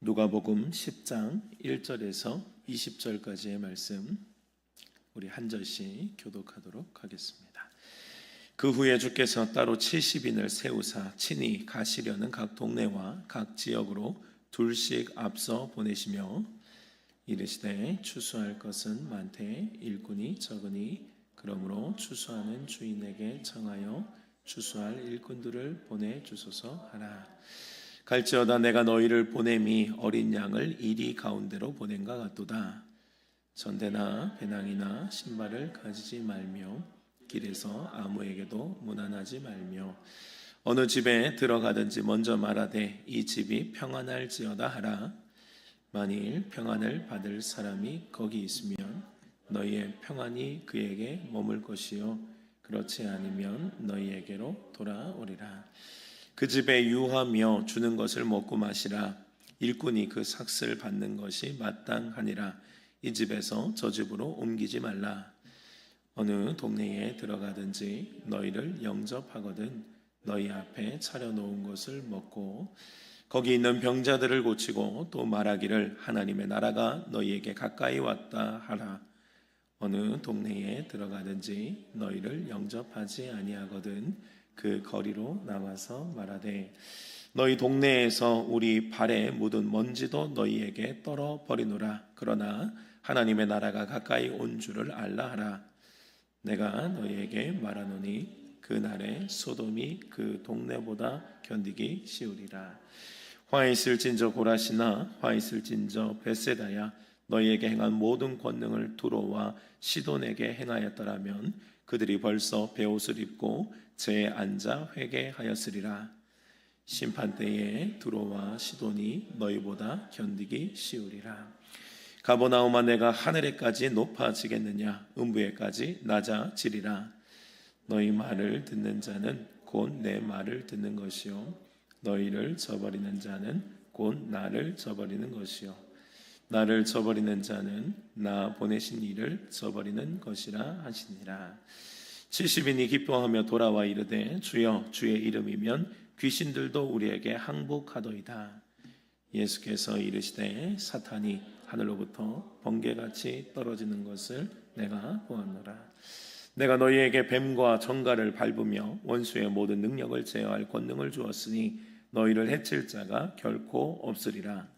누가복음 10장 1절에서 20절까지의 말씀 우리 한 절씩 교독하도록 하겠습니다. 그 후에 주께서 따로 70인을 세우사 친히 가시려는 각 동네와 각 지역으로 둘씩 앞서 보내시며 이르시되 추수할 것은 많되 일꾼이 적으니 그러므로 추수하는 주인에게 청하여 추수할 일꾼들을 보내주소서 하라. 갈지어다 내가 너희를 보냄이 어린 양을 이리 가운데로 보낸가 같도다. 전대나 배낭이나 신발을 가지지 말며 길에서 아무에게도 문안하지 말며 어느 집에 들어가든지 먼저 말하되 이 집이 평안할지어다 하라. 만일 평안을 받을 사람이 거기 있으면 너희의 평안이 그에게 머물 것이요 그렇지 않으면 너희에게로 돌아오리라. 그 집에 유하며 주는 것을 먹고 마시라. 일꾼이 그 삭슬 받는 것이 마땅하니라. 이 집에서 저 집으로 옮기지 말라. 어느 동네에 들어가든지 너희를 영접하거든 너희 앞에 차려놓은 것을 먹고 거기 있는 병자들을 고치고 또 말하기를 하나님의 나라가 너희에게 가까이 왔다 하라. 어느 동네에 들어가든지 너희를 영접하지 아니하거든 그 거리로 나와서 말하되 너희 동네에서 우리 발에 묻은 먼지도 너희에게 떨어버리노라. 그러나 하나님의 나라가 가까이 온 줄을 알라 하라. 내가 너희에게 말하노니 그날에 소돔이 그 동네보다 견디기 쉬우리라. 화 있을진저 고라시나 화 있을진저 벳세다야 너희에게 행한 모든 권능을 두로와 시돈에게 행하였더라면 그들이 벌써 베옷을 입고 재에 앉아 회개하였으리라. 심판때에 두로와 시돈이 너희보다 견디기 쉬우리라. 가버나움아 내가 하늘에까지 높아지겠느냐 음부에까지 낮아지리라. 너희 말을 듣는 자는 곧 내 말을 듣는 것이요 너희를 저버리는 자는 곧 나를 저버리는 것이요 나를 저버리는 자는 나 보내신 이를 저버리는 것이라 하시니라. 70인이 기뻐하며 돌아와 이르되 주여 주의 이름이면 귀신들도 우리에게 항복하도이다. 예수께서 이르시되 사탄이 하늘로부터 번개같이 떨어지는 것을 내가 보았노라. 내가 너희에게 뱀과 정갈을 밟으며 원수의 모든 능력을 제어할 권능을 주었으니 너희를 해칠 자가 결코 없으리라.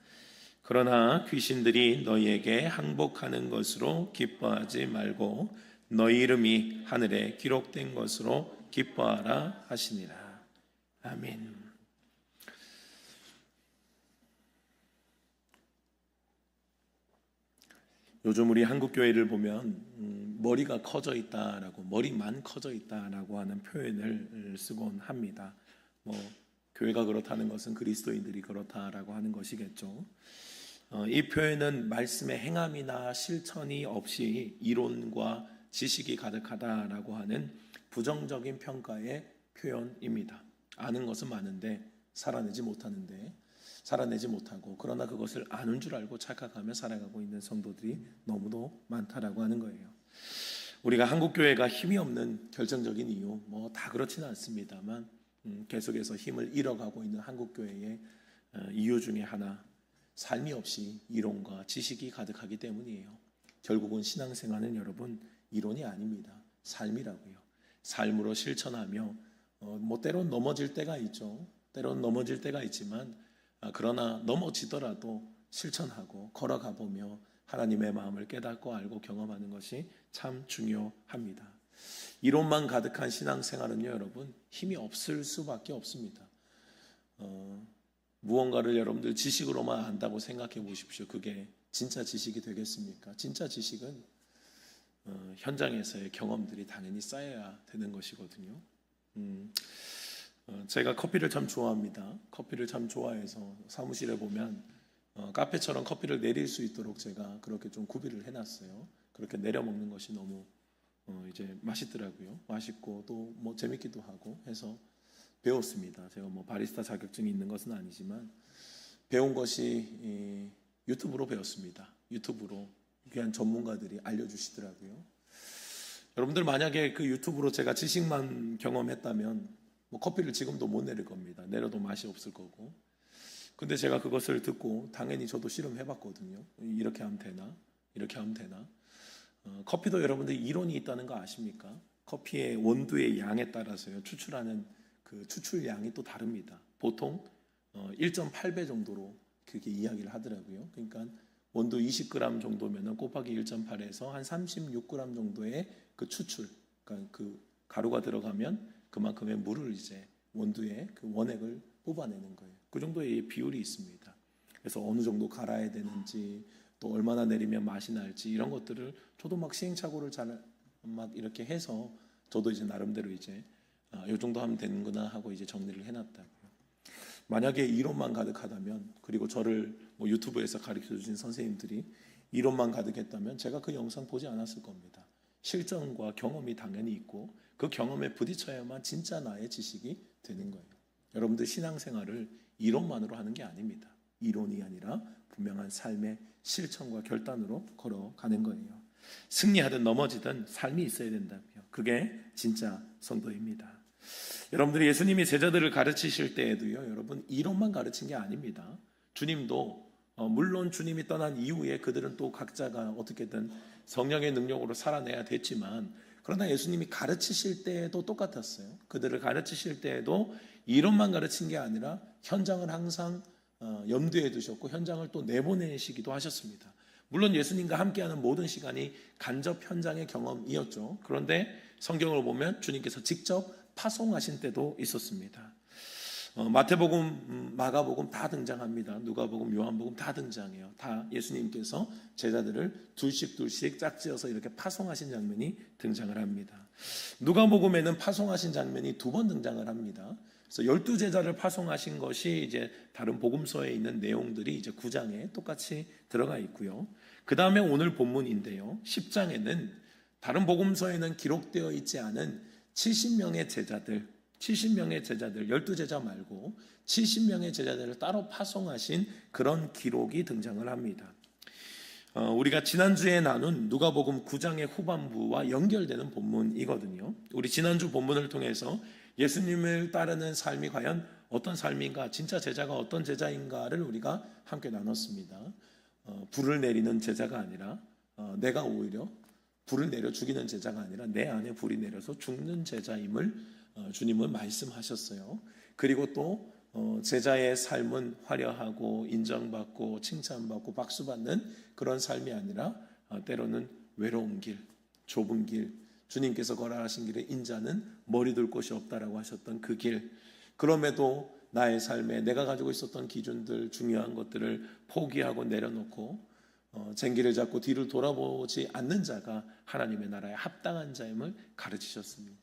그러나 귀신들이 너희에게 항복하는 것으로 기뻐하지 말고 너희 이름이 하늘에 기록된 것으로 기뻐하라 하시니라. 아멘. 요즘 우리 한국 교회를 보면 머리가 커져 있다라고 머리만 커져 있다라고 하는 표현을 쓰곤 합니다. 교회가 그렇다는 것은 그리스도인들이 그렇다라고 하는 것이겠죠. 이 표현은 말씀의 행함이나 실천이 없이 이론과 지식이 가득하다라고 하는 부정적인 평가의 표현입니다. 아는 것은 많은데 살아내지 못하고 그러나 그것을 아는 줄 알고 착각하며 살아가고 있는 성도들이 너무도 많다라고 하는 거예요. 우리가 한국교회가 힘이 없는 결정적인 이유 다 그렇지는 않습니다만 계속해서 힘을 잃어가고 있는 한국교회의 이유 중에 하나 삶이 없이 이론과 지식이 가득하기 때문이에요. 결국은 신앙생활은 여러분 이론이 아닙니다. 삶이라고요. 삶으로 실천하며 때론 넘어질 때가 있죠. 때론 넘어질 때가 있지만 그러나 넘어지더라도 실천하고 걸어가 보며 하나님의 마음을 깨닫고 알고 경험하는 것이 참 중요합니다. 이론만 가득한 신앙생활은요 여러분 힘이 없을 수밖에 없습니다. 무언가를 여러분들 지식으로만 안다고 생각해 보십시오. 그게 진짜 지식이 되겠습니까? 진짜 지식은 현장에서의 경험들이 당연히 쌓여야 되는 것이거든요. 제가 커피를 참 좋아합니다. 커피를 참 좋아해서 사무실에 보면 카페처럼 커피를 내릴 수 있도록 제가 그렇게 좀 구비를 해놨어요. 그렇게 내려 먹는 것이 너무 이제 맛있더라고요. 맛있고 또 재밌기도 하고 해서 배웠습니다. 제가 바리스타 자격증이 있는 것은 아니지만 배운 것이 유튜브로 배웠습니다. 유튜브로 귀한 전문가들이 알려주시더라고요. 여러분들 만약에 그 유튜브로 제가 지식만 경험했다면 커피를 지금도 못 내릴 겁니다. 내려도 맛이 없을 거고 근데 제가 그것을 듣고 당연히 저도 실험해봤거든요. 이렇게 하면 되나? 이렇게 하면 되나? 커피도 여러분들 이론이 있다는 거 아십니까? 커피의 원두의 양에 따라서요 추출하는 그 추출량이 또 다릅니다. 보통 1.8배 정도로 그렇게 이야기를 하더라고요. 그러니까 원두 20g 정도면은 곱하기 1.8에서 한 36g 정도의 그 추출, 그러니까 그 가루가 들어가면 그만큼의 물을 이제 원두의 그 원액을 뽑아내는 거예요. 그 정도의 비율이 있습니다. 그래서 어느 정도 갈아야 되는지 또 얼마나 내리면 맛이 날지 이런 것들을 저도 막 시행착오를 잘 막 이렇게 해서 저도 이제 나름대로 이제 이 정도 하면 되는구나 하고 이제 정리를 해놨다고요. 만약에 이론만 가득하다면 그리고 저를 뭐 유튜브에서 가르쳐 주신 선생님들이 이론만 가득했다면 제가 그 영상 보지 않았을 겁니다. 실전과 경험이 당연히 있고 그 경험에 부딪혀야만 진짜 나의 지식이 되는 거예요. 여러분들 신앙생활을 이론만으로 하는 게 아닙니다. 이론이 아니라 분명한 삶의 실천과 결단으로 걸어가는 거예요. 승리하든 넘어지든 삶이 있어야 된다고요. 그게 진짜 성도입니다. 여러분들이 예수님이 제자들을 가르치실 때에도요, 여러분 이론만 가르친 게 아닙니다. 주님도 물론 주님이 떠난 이후에 그들은 또 각자가 어떻게든 성령의 능력으로 살아내야 됐지만 그러나 예수님이 가르치실 때에도 똑같았어요. 그들을 가르치실 때에도 이론만 가르친 게 아니라 현장을 항상 염두에 두셨고 현장을 또 내보내시기도 하셨습니다. 물론 예수님과 함께하는 모든 시간이 간접 현장의 경험이었죠. 그런데 성경을 보면 주님께서 직접 파송하신 때도 있었습니다. 마태복음, 마가복음 다 등장합니다. 누가복음, 요한복음 다 등장해요. 다 예수님께서 제자들을 둘씩 짝지어서 이렇게 파송하신 장면이 등장을 합니다. 누가복음에는 파송하신 장면이 2번 등장을 합니다. 그래서 12제자를 파송하신 것이 이제 다른 복음서에 있는 내용들이 이제 9장에 똑같이 들어가 있고요. 그 다음에 오늘 본문인데요. 10장에는 다른 복음서에는 기록되어 있지 않은 70명의 제자들, 12제자 말고 70명의 제자들을 따로 파송하신 그런 기록이 등장을 합니다. 우리가 지난주에 나눈 누가복음 9장의 후반부와 연결되는 본문이거든요. 우리 지난주 본문을 통해서 예수님을 따르는 삶이 과연 어떤 삶인가, 진짜 제자가 어떤 제자인가를 우리가 함께 나눴습니다. 불을 내리는 제자가 아니라 내가 오히려 불을 내려 죽이는 제자가 아니라 내 안에 불이 내려서 죽는 제자임을 주님은 말씀하셨어요. 그리고 또 제자의 삶은 화려하고 인정받고 칭찬받고 박수받는 그런 삶이 아니라 때로는 외로운 길, 좁은 길, 주님께서 걸어가신 길에 인자는 머리 둘 곳이 없다라고 하셨던 그 길, 그럼에도 나의 삶에 내가 가지고 있었던 기준들, 중요한 것들을 포기하고 내려놓고 쟁기를 잡고 뒤를 돌아보지 않는 자가 하나님의 나라에 합당한 자임을 가르치셨습니다.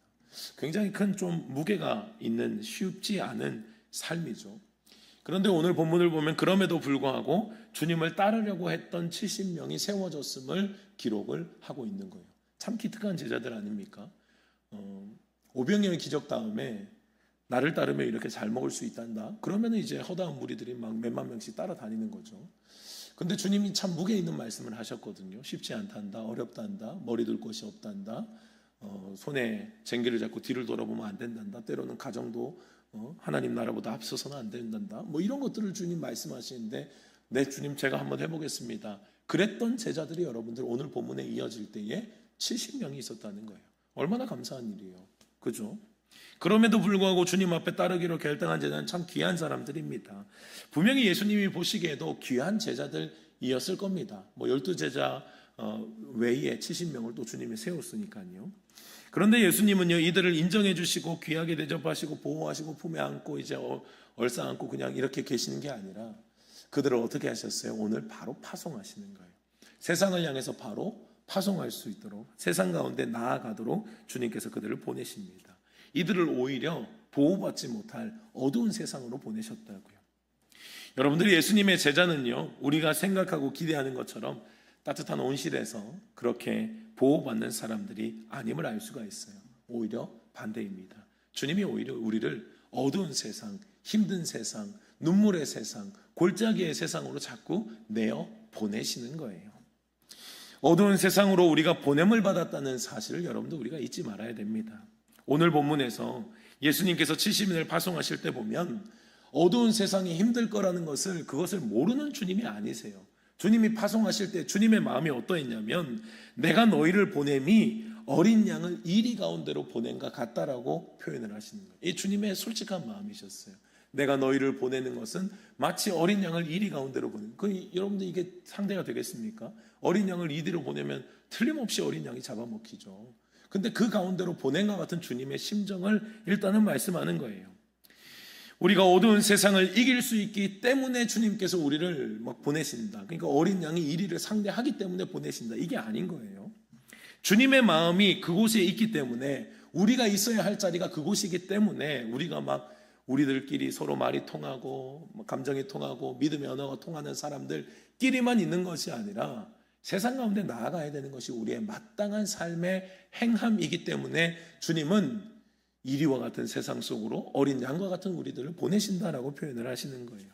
굉장히 큰 좀 무게가 있는 쉽지 않은 삶이죠. 그런데 오늘 본문을 보면 그럼에도 불구하고 주님을 따르려고 했던 70명이 세워졌음을 기록을 하고 있는 거예요. 참 기특한 제자들 아닙니까? 오병이어의 기적 다음에 나를 따르면 이렇게 잘 먹을 수 있단다. 그러면 이제 허다한 무리들이 막 몇만 명씩 따라다니는 거죠. 근데 주님이 참 무게 있는 말씀을 하셨거든요. 쉽지 않단다, 어렵단다, 머리 둘 곳이 없단다, 손에 쟁기를 잡고 뒤를 돌아보면 안 된단다. 때로는 가정도 하나님 나라보다 앞서서는 안 된단다. 뭐 이런 것들을 주님 말씀하시는데 네 주님 제가 한번 해보겠습니다. 그랬던 제자들이 여러분들 오늘 본문에 이어질 때에 70명이 있었다는 거예요. 얼마나 감사한 일이에요. 그죠? 그럼에도 불구하고 주님 앞에 따르기로 결정한 제자는 참 귀한 사람들입니다. 분명히 예수님이 보시기에도 귀한 제자들이었을 겁니다. 뭐 12제자 외에 70명을 또 주님이 세웠으니까요. 그런데 예수님은요 이들을 인정해 주시고 귀하게 대접하시고 보호하시고 품에 안고 이제 얼싸안고 그냥 이렇게 계시는 게 아니라 그들을 어떻게 하셨어요? 오늘 바로 파송하시는 거예요. 세상을 향해서 바로 파송할 수 있도록 세상 가운데 나아가도록 주님께서 그들을 보내십니다. 이들을 오히려 보호받지 못할 어두운 세상으로 보내셨다고요. 여러분들이 예수님의 제자는요 우리가 생각하고 기대하는 것처럼 따뜻한 온실에서 그렇게 보호받는 사람들이 아님을 알 수가 있어요. 오히려 반대입니다. 주님이 오히려 우리를 어두운 세상, 힘든 세상, 눈물의 세상, 골짜기의 세상으로 자꾸 내어 보내시는 거예요. 어두운 세상으로 우리가 보냄을 받았다는 사실을 여러분도 우리가 잊지 말아야 됩니다. 오늘 본문에서 예수님께서 70인을 파송하실 때 보면 어두운 세상이 힘들 거라는 것을 그것을 모르는 주님이 아니세요. 주님이 파송하실 때 주님의 마음이 어떠했냐면 내가 너희를 보냄이 어린 양을 이리 가운데로 보낸과 같다라고 표현을 하시는 거예요. 이 주님의 솔직한 마음이셨어요. 내가 너희를 보내는 것은 마치 어린 양을 이리 가운데로 보내는. 여러분들 이게 상대가 되겠습니까? 어린 양을 이리로 보내면 틀림없이 어린 양이 잡아먹히죠. 근데 그 가운데로 보낸과 같은 주님의 심정을 일단은 말씀하는 거예요. 우리가 어두운 세상을 이길 수 있기 때문에 주님께서 우리를 막 보내신다. 그러니까 어린 양이 이리를 상대하기 때문에 보내신다. 이게 아닌 거예요. 주님의 마음이 그곳에 있기 때문에 우리가 있어야 할 자리가 그곳이기 때문에 우리가 막 우리들끼리 서로 말이 통하고 감정이 통하고 믿음의 언어가 통하는 사람들끼리만 있는 것이 아니라 세상 가운데 나아가야 되는 것이 우리의 마땅한 삶의 행함이기 때문에 주님은 이리와 같은 세상 속으로 어린 양과 같은 우리들을 보내신다라고 표현을 하시는 거예요.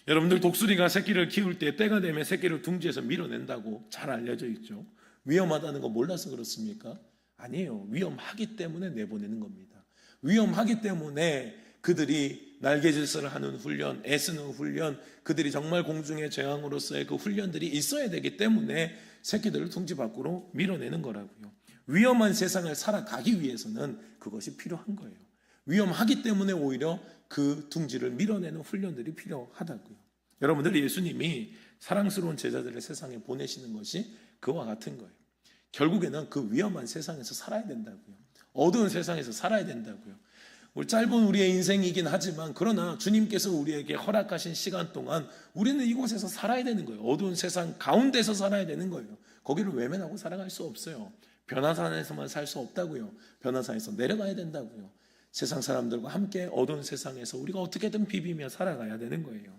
여러분들 독수리가 새끼를 키울 때 때가 되면 새끼를 둥지에서 밀어낸다고 잘 알려져 있죠. 위험하다는 거 몰라서 그렇습니까? 아니에요. 위험하기 때문에 내보내는 겁니다. 위험하기 때문에 그들이 날개질서를 하는 훈련, 애쓰는 훈련, 그들이 정말 공중의 재앙으로서의 그 훈련들이 있어야 되기 때문에 새끼들을 둥지 밖으로 밀어내는 거라고요. 위험한 세상을 살아가기 위해서는 그것이 필요한 거예요. 위험하기 때문에 오히려 그 둥지를 밀어내는 훈련들이 필요하다고요. 여러분들, 예수님이 사랑스러운 제자들을 세상에 보내시는 것이 그와 같은 거예요. 결국에는 그 위험한 세상에서 살아야 된다고요. 어두운 세상에서 살아야 된다고요. 짧은 우리의 인생이긴 하지만 그러나 주님께서 우리에게 허락하신 시간 동안 우리는 이곳에서 살아야 되는 거예요. 어두운 세상 가운데서 살아야 되는 거예요. 거기를 외면하고 살아갈 수 없어요. 변화산에서만 살 수 없다고요. 변화산에서 내려가야 된다고요. 세상 사람들과 함께 어두운 세상에서 우리가 어떻게든 비비며 살아가야 되는 거예요.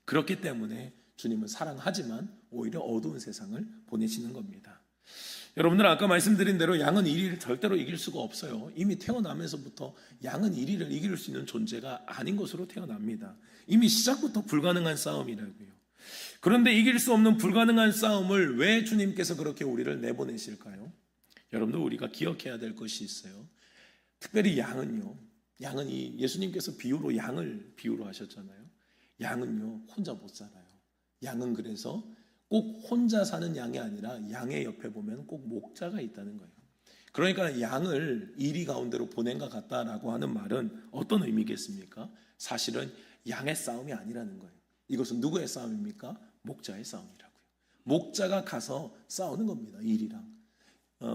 그렇기 때문에 주님은 사랑하지만 오히려 어두운 세상을 보내시는 겁니다. 여러분들, 아까 말씀드린 대로 양은 이리를 절대로 이길 수가 없어요. 이미 태어나면서부터 양은 이리를 이길 수 있는 존재가 아닌 것으로 태어납니다. 이미 시작부터 불가능한 싸움이라고요. 그런데 이길 수 없는 불가능한 싸움을 왜 주님께서 그렇게 우리를 내보내실까요? 여러분들, 우리가 기억해야 될 것이 있어요. 특별히 양은요. 양은 이 예수님께서 비유로 양을 비유로 하셨잖아요. 양은요, 혼자 못 살아요. 양은 그래서 꼭 혼자 사는 양이 아니라 양의 옆에 보면 꼭 목자가 있다는 거예요. 그러니까 양을 이리 가운데로 보낸과 같다라고 하는 말은 어떤 의미겠습니까? 사실은 양의 싸움이 아니라는 거예요. 이것은 누구의 싸움입니까? 목자의 싸움이라고요. 목자가 가서 싸우는 겁니다. 이리랑.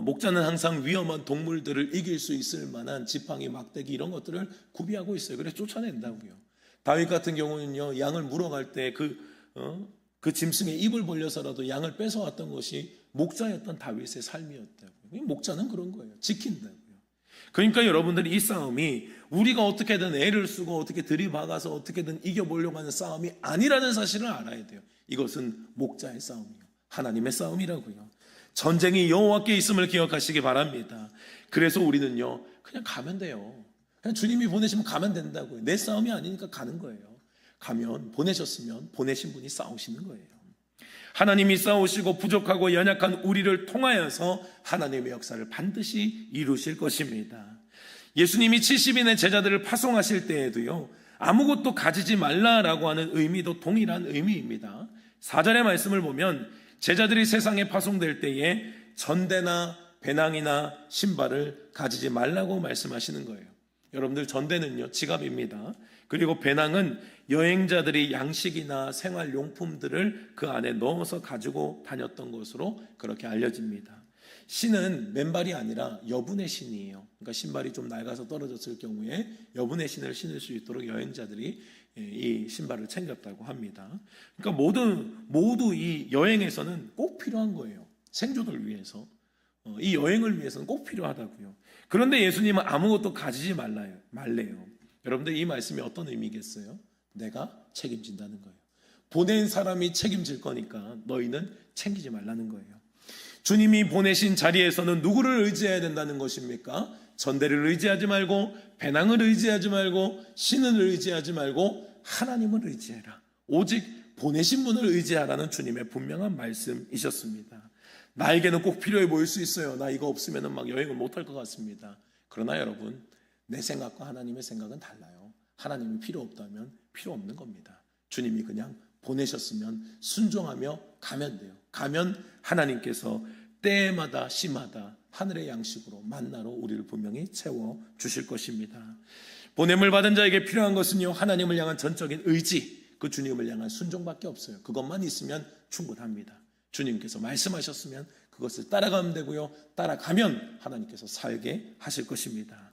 목자는 항상 위험한 동물들을 이길 수 있을 만한 지팡이, 막대기 이런 것들을 구비하고 있어요. 그래서 쫓아낸다고요. 다윗 같은 경우는요, 양을 물어갈 때 그 짐승의 입을 벌려서라도 양을 뺏어왔던 것이 목자였던 다윗의 삶이었다고요. 목자는 그런 거예요. 지킨다고요. 그러니까 여러분들이 이 싸움이 우리가 어떻게든 애를 쓰고 어떻게 들이박아서 어떻게든 이겨보려고 하는 싸움이 아니라는 사실을 알아야 돼요. 이것은 목자의 싸움이요, 하나님의 싸움이라고요. 전쟁이 여호와께 있음을 기억하시기 바랍니다. 그래서 우리는요, 그냥 가면 돼요. 그냥 주님이 보내시면 가면 된다고요. 내 싸움이 아니니까 가는 거예요. 가면, 보내셨으면 보내신 분이 싸우시는 거예요. 하나님이 싸우시고 부족하고 연약한 우리를 통하여서 하나님의 역사를 반드시 이루실 것입니다. 예수님이 70인의 제자들을 파송하실 때에도요, 아무것도 가지지 말라라고 하는 의미도 동일한 의미입니다. 4절의 말씀을 보면 제자들이 세상에 파송될 때에 전대나 배낭이나 신발을 가지지 말라고 말씀하시는 거예요. 여러분들, 전대는요, 지갑입니다. 그리고 배낭은 여행자들이 양식이나 생활용품들을 그 안에 넣어서 가지고 다녔던 것으로 그렇게 알려집니다. 신은 맨발이 아니라 여분의 신이에요. 그러니까 신발이 좀 낡아서 떨어졌을 경우에 여분의 신을 신을 수 있도록 여행자들이 이 신발을 챙겼다고 합니다. 그러니까 모두 이 여행에서는 꼭 필요한 거예요. 생존을 위해서. 이 여행을 위해서는 꼭 필요하다고요. 그런데 예수님은 아무것도 가지지 말래요. 여러분들, 이 말씀이 어떤 의미겠어요? 내가 책임진다는 거예요. 보낸 사람이 책임질 거니까 너희는 챙기지 말라는 거예요. 주님이 보내신 자리에서는 누구를 의지해야 된다는 것입니까? 전대를 의지하지 말고, 배낭을 의지하지 말고, 신을 의지하지 말고 하나님을 의지해라. 오직 보내신 분을 의지하라는 주님의 분명한 말씀이셨습니다. 나에게는 꼭 필요해 보일 수 있어요. 나 이거 없으면 막 여행을 못할 것 같습니다. 그러나 여러분, 내 생각과 하나님의 생각은 달라요. 하나님이 필요 없다면 필요 없는 겁니다. 주님이 그냥 보내셨으면 순종하며 가면 돼요. 가면 하나님께서 때마다 시마다 하늘의 양식으로 만나로 우리를 분명히 채워주실 것입니다. 보냄을 받은 자에게 필요한 것은요, 하나님을 향한 전적인 의지, 그 주님을 향한 순종밖에 없어요. 그것만 있으면 충분합니다. 주님께서 말씀하셨으면 그것을 따라가면 되고요, 따라가면 하나님께서 살게 하실 것입니다.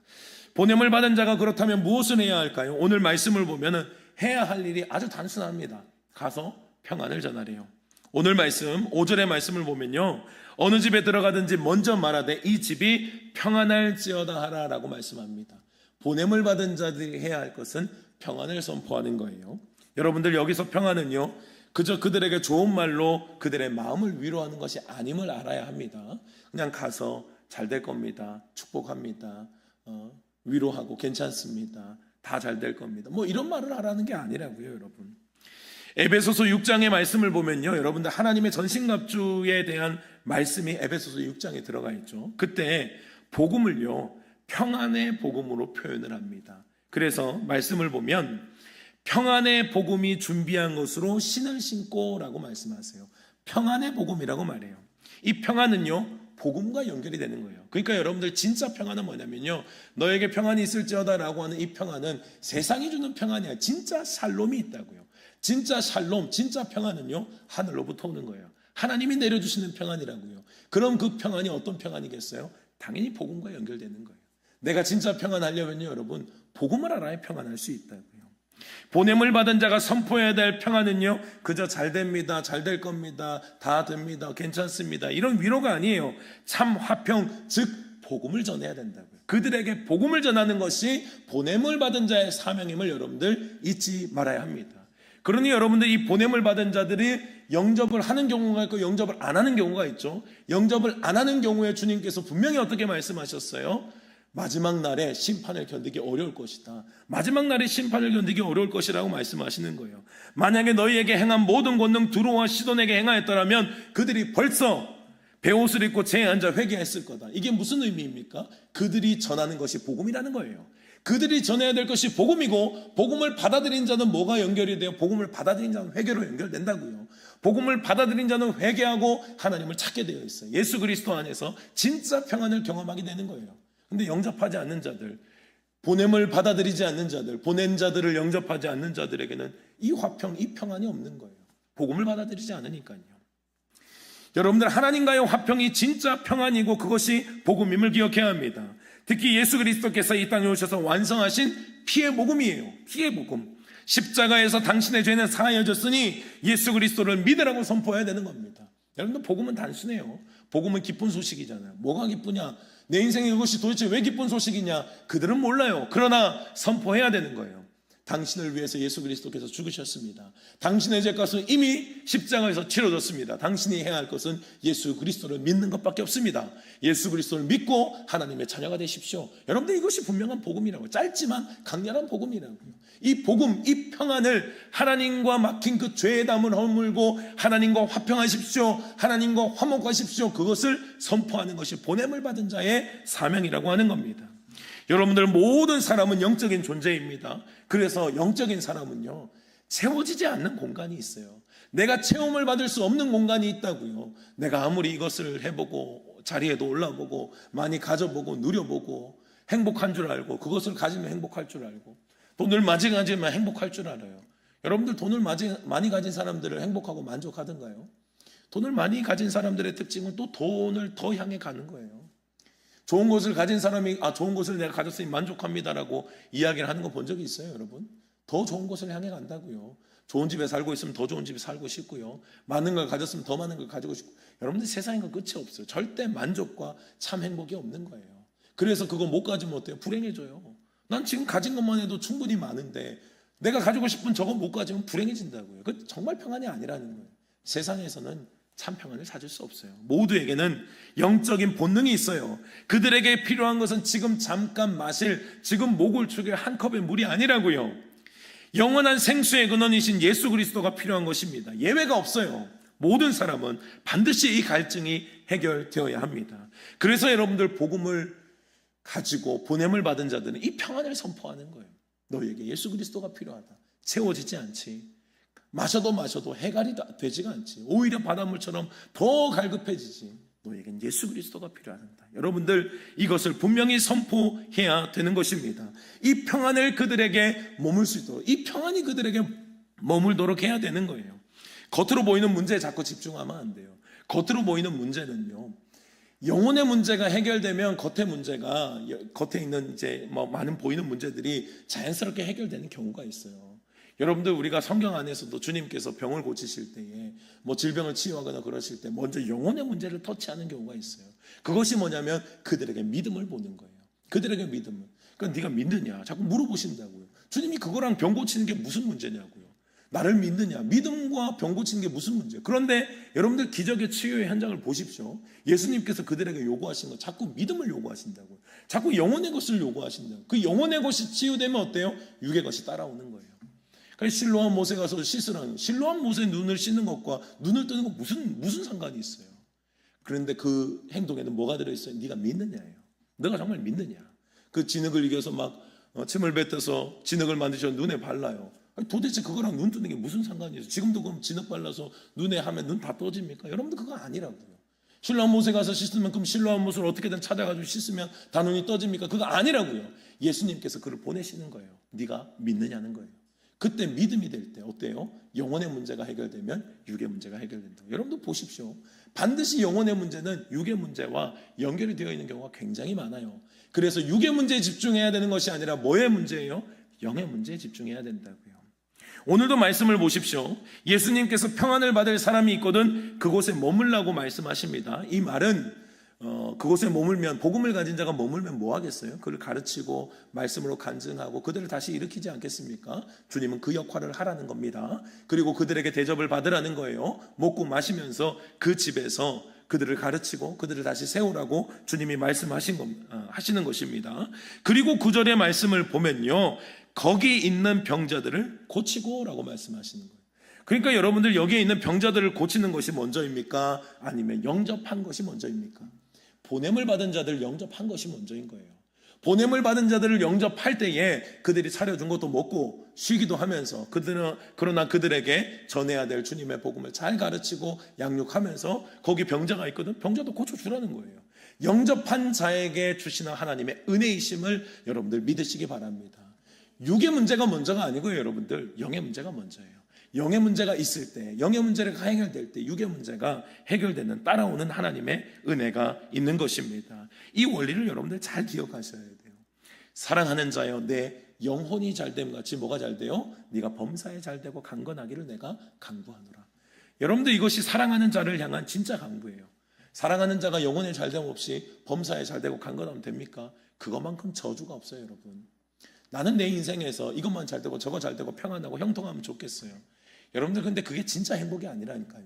보냄을 받은 자가 그렇다면 무엇을 해야 할까요? 오늘 말씀을 보면 해야 할 일이 아주 단순합니다. 가서 평안을 전하래요. 오늘 말씀 5절의 말씀을 보면요, 어느 집에 들어가든지 먼저 말하되 이 집이 평안할지어다 하라라고 말씀합니다. 보냄을 받은 자들이 해야 할 것은 평안을 선포하는 거예요. 여러분들, 여기서 평안은요, 그저 그들에게 좋은 말로 그들의 마음을 위로하는 것이 아님을 알아야 합니다. 그냥 가서 잘 될 겁니다, 축복합니다, 위로하고 괜찮습니다, 다 잘 될 겁니다, 뭐 이런 말을 하라는 게 아니라고요. 여러분, 에베소서 6장의 말씀을 보면요, 여러분들 하나님의 전신갑주에 대한 말씀이 에베소서 6장에 들어가 있죠. 그때 복음을요, 평안의 복음으로 표현을 합니다. 그래서 말씀을 보면 평안의 복음이 준비한 것으로 신을 신고 라고 말씀하세요. 평안의 복음이라고 말해요. 이 평안은요, 복음과 연결이 되는 거예요. 그러니까 여러분들, 진짜 평안은 뭐냐면요, 너에게 평안이 있을지어다 라고 하는 이 평안은 세상이 주는 평안이 아니라 진짜 샬롬이 있다고요. 진짜 샬롬, 진짜 평안은요, 하늘로부터 오는 거예요. 하나님이 내려주시는 평안이라고요. 그럼 그 평안이 어떤 평안이겠어요? 당연히 복음과 연결되는 거예요. 내가 진짜 평안하려면요, 여러분, 복음을 알아야 평안할 수 있다고요. 보냄을 받은 자가 선포해야 될 평안은요, 그저 잘 됩니다, 잘 될 겁니다, 다 됩니다, 괜찮습니다, 이런 위로가 아니에요. 참 화평, 즉 복음을 전해야 된다고요. 그들에게 복음을 전하는 것이 보냄을 받은 자의 사명임을 여러분들 잊지 말아야 합니다. 그러니 여러분들, 이 보냄을 받은 자들이 영접을 하는 경우가 있고 영접을 안 하는 경우가 있죠. 영접을 안 하는 경우에 주님께서 분명히 어떻게 말씀하셨어요? 마지막 날에 심판을 견디기 어려울 것이다. 마지막 날에 심판을 견디기 어려울 것이라고 말씀하시는 거예요. 만약에 너희에게 행한 모든 권능 두로와 시돈에게 행하였더라면 그들이 벌써 베옷을 입고 재에 앉아 회개했을 거다. 이게 무슨 의미입니까? 그들이 전하는 것이 복음이라는 거예요. 그들이 전해야 될 것이 복음이고, 복음을 받아들인 자는 뭐가 연결이 돼요? 복음을 받아들인 자는 회개로 연결된다고요. 복음을 받아들인 자는 회개하고 하나님을 찾게 되어 있어요. 예수 그리스도 안에서 진짜 평안을 경험하게 되는 거예요. 근데 영접하지 않는 자들, 보냄을 받아들이지 않는 자들, 보낸 자들을 영접하지 않는 자들에게는 이 화평, 이 평안이 없는 거예요. 복음을 받아들이지 않으니까요. 여러분들, 하나님과의 화평이 진짜 평안이고 그것이 복음임을 기억해야 합니다. 특히 예수 그리스도께서 이 땅에 오셔서 완성하신 피의 복음이에요. 피의 복음. 십자가에서 당신의 죄는 사하여졌으니 예수 그리스도를 믿으라고 선포해야 되는 겁니다. 여러분들, 복음은 단순해요. 복음은 기쁜 소식이잖아요. 뭐가 기쁘냐? 내 인생에 이것이 도대체 왜 기쁜 소식이냐? 그들은 몰라요. 그러나 선포해야 되는 거예요. 당신을 위해서 예수 그리스도께서 죽으셨습니다. 당신의 죄값은 이미 십자가에서 치러졌습니다. 당신이 해야 할 것은 예수 그리스도를 믿는 것밖에 없습니다. 예수 그리스도를 믿고 하나님의 자녀가 되십시오. 여러분들, 이것이 분명한 복음이라고, 짧지만 강렬한 복음이라고요. 이 복음, 이 평안을 하나님과 막힌 그 죄의 담을 허물고 하나님과 화평하십시오, 하나님과 화목하십시오, 그것을 선포하는 것이 보냄을 받은 자의 사명이라고 하는 겁니다. 여러분들, 모든 사람은 영적인 존재입니다. 그래서 영적인 사람은요, 채워지지 않는 공간이 있어요. 내가 체험을 받을 수 없는 공간이 있다고요. 내가 아무리 이것을 해보고 자리에도 올라보고 많이 가져보고 누려보고 행복한 줄 알고, 그것을 가지면 행복할 줄 알고, 돈을 많이 가지면 행복할 줄 알아요. 여러분들, 돈을 많이 가진 사람들을 행복하고 만족하던가요? 돈을 많이 가진 사람들의 특징은 또 돈을 더 향해 가는 거예요. 좋은 것을 가진 사람이 좋은 것을 내가 가졌으니 만족합니다라고 이야기를 하는 거 본 적이 있어요, 여러분? 더 좋은 것을 향해 간다고요. 좋은 집에 살고 있으면 더 좋은 집에 살고 싶고요. 많은 걸 가졌으면 더 많은 걸 가지고 싶고. 여러분들, 세상에 그 끝이 없어요. 절대 만족과 참 행복이 없는 거예요. 그래서 그거 못 가지면 어때요? 불행해져요. 난 지금 가진 것만 해도 충분히 많은데 내가 가지고 싶은 저거 못 가지면 불행해진다고요. 그 정말 평안이 아니라는 거예요. 세상에서는 참 평안을 찾을 수 없어요. 모두에게는 영적인 본능이 있어요. 그들에게 필요한 것은 지금 잠깐 마실, 지금 목을 축일 한 컵의 물이 아니라고요. 영원한 생수의 근원이신 예수 그리스도가 필요한 것입니다. 예외가 없어요. 모든 사람은 반드시 이 갈증이 해결되어야 합니다. 그래서 여러분들, 복음을 가지고 보냄을 받은 자들은 이 평안을 선포하는 거예요. 너에게 예수 그리스도가 필요하다. 채워지지 않지. 마셔도 해갈이 되지가 않지. 오히려 바닷물처럼 더 갈급해지지. 너에겐 예수 그리스도가 필요하다. 여러분들 이것을 분명히 선포해야 되는 것입니다. 이 평안을 그들에게 머물 수 있도록, 이 평안이 그들에게 머물도록 해야 되는 거예요. 겉으로 보이는 문제에 자꾸 집중하면 안 돼요. 겉으로 보이는 문제는요, 영혼의 문제가 해결되면 겉에 있는 이제 많은 보이는 문제들이 자연스럽게 해결되는 경우가 있어요. 여러분들 우리가 성경 안에서도 주님께서 병을 고치실 때에 질병을 치유하거나 그러실 때 먼저 영혼의 문제를 터치하는 경우가 있어요. 그것이 뭐냐면 그들에게 믿음을 보는 거예요. 그들에게 믿음을. 그러니까 네가 믿느냐 자꾸 물어보신다고요. 주님이 그거랑 병 고치는 게 무슨 문제냐고요. 나를 믿느냐. 믿음과 병 고치는 게 무슨 문제예요. 그런데 여러분들 기적의 치유의 현장을 보십시오. 예수님께서 그들에게 요구하신 거 자꾸 믿음을 요구하신다고요. 자꾸 영혼의 것을 요구하신다고요. 그 영혼의 것이 치유되면 어때요? 육의 것이 따라오는 거예요. 그러니까 실로암 못에 가서 씻으라는, 실로암 못에 눈을 씻는 것과 눈을 뜨는 것 무슨 상관이 있어요. 그런데 그 행동에는 뭐가 들어있어요? 네가 믿느냐예요. 너가 정말 믿느냐. 그 진흙을 이겨서 침을 뱉어서 진흙을 만드셔서 눈에 발라요. 아니, 도대체 그거랑 눈 뜨는 게 무슨 상관이 있어요? 지금도 그럼 진흙 발라서 눈에 하면 눈 다 떠집니까? 여러분들 그거 아니라고요. 실로암 못에 가서 씻으면 그럼 실로암 못을 어떻게든 찾아가지고 씻으면 다 눈이 떠집니까? 그거 아니라고요. 예수님께서 그를 보내시는 거예요. 네가 믿느냐는 거예요. 그때 믿음이 될 때 어때요? 영혼의 문제가 해결되면 육의 문제가 해결된다. 여러분도 보십시오. 반드시 영혼의 문제는 육의 문제와 연결이 되어 있는 경우가 굉장히 많아요. 그래서 육의 문제에 집중해야 되는 것이 아니라 뭐의 문제예요? 영의 문제에 집중해야 된다고요. 오늘도 말씀을 보십시오. 예수님께서 평안을 받을 사람이 있거든 그곳에 머물라고 말씀하십니다. 이 말은 그곳에 머물면, 복음을 가진 자가 머물면 뭐 하겠어요? 그를 가르치고 말씀으로 간증하고 그들을 다시 일으키지 않겠습니까? 주님은 그 역할을 하라는 겁니다. 그리고 그들에게 대접을 받으라는 거예요. 먹고 마시면서 그 집에서 그들을 가르치고 그들을 다시 세우라고 주님이 하시는 것입니다. 그리고 9절의 말씀을 보면요, 거기 있는 병자들을 고치고 라고 말씀하시는 거예요. 그러니까 여러분들 여기에 있는 병자들을 고치는 것이 먼저입니까? 아니면 영접한 것이 먼저입니까? 보냄을 받은 자들을 영접한 것이 먼저인 거예요. 보냄을 받은 자들을 영접할 때에 그들이 차려준 것도 먹고 쉬기도 하면서 그러나 그들에게 전해야 될 주님의 복음을 잘 가르치고 양육하면서 거기 병자가 있거든. 병자도 고쳐주라는 거예요. 영접한 자에게 주시는 하나님의 은혜이심을 여러분들 믿으시기 바랍니다. 육의 문제가 먼저가 아니고요, 여러분들. 영의 문제가 먼저예요. 영의 문제가 있을 때, 영의 문제가 해결될 때 육의 문제가 해결되는, 따라오는 하나님의 은혜가 있는 것입니다. 이 원리를 여러분들 잘 기억하셔야 돼요. 사랑하는 자여, 내 영혼이 잘됨 같이 뭐가 잘 돼요? 네가 범사에 잘 되고 강건하기를 내가 강구하노라. 여러분들 이것이 사랑하는 자를 향한 진짜 강구예요. 사랑하는 자가 영혼에 잘됨 없이 범사에 잘 되고 강건하면 됩니까? 그것만큼 저주가 없어요, 여러분. 나는 내 인생에서 이것만 잘 되고 저거 잘 되고 평안하고 형통하면 좋겠어요. 여러분들 근데 그게 진짜 행복이 아니라니까요.